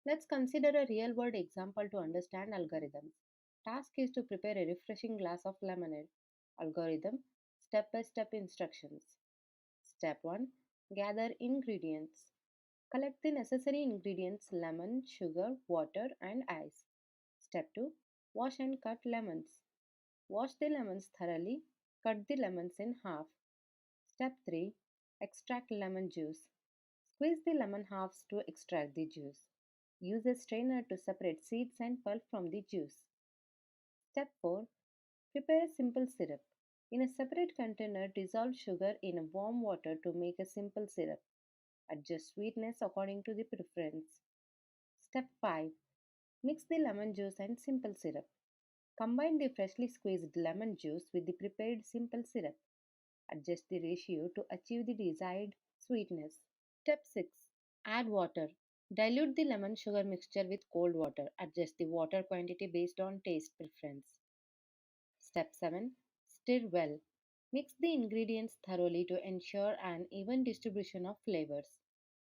Let's consider a real world example to understand algorithms. Task is to prepare a refreshing glass of lemonade. Algorithm step by step instructions. Step 1, gather ingredients. Collect the necessary ingredients lemon, sugar, water, and ice. Step 2, wash and cut lemons. Wash the lemons thoroughly, cut the lemons in half. Step 3, extract lemon juice. Squeeze the lemon halves to extract the juice. Use a strainer to separate seeds and pulp from the juice. Step 4, prepare a simple syrup. In a separate container, dissolve sugar in warm water to make a simple syrup. Adjust sweetness according to the preference. Step 5, mix the lemon juice and simple syrup. Combine the freshly squeezed lemon juice with the prepared simple syrup. Adjust the ratio to achieve the desired sweetness. Step 6, add water. Dilute the lemon sugar mixture with cold water. Adjust the water quantity based on taste preference. Step 7, stir well. Mix the ingredients thoroughly to ensure an even distribution of flavors.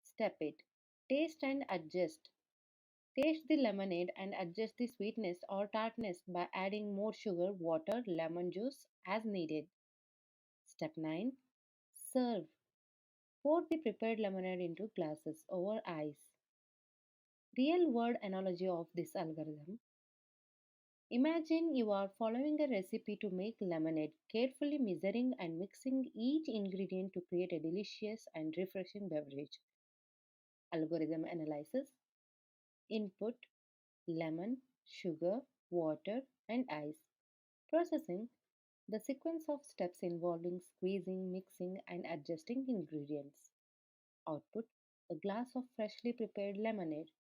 Step 8, taste and adjust. Taste the lemonade and adjust the sweetness or tartness by adding more sugar, water, lemon juice as needed. Step 9, serve. Pour the prepared lemonade into glasses over ice. Real world analogy of this algorithm. Imagine you are following a recipe to make lemonade, carefully measuring and mixing each ingredient to create a delicious and refreshing beverage. Algorithm analysis. Input lemon, sugar, water, and ice. Processing the sequence of steps involving squeezing, mixing, and adjusting ingredients. Output a glass of freshly prepared lemonade.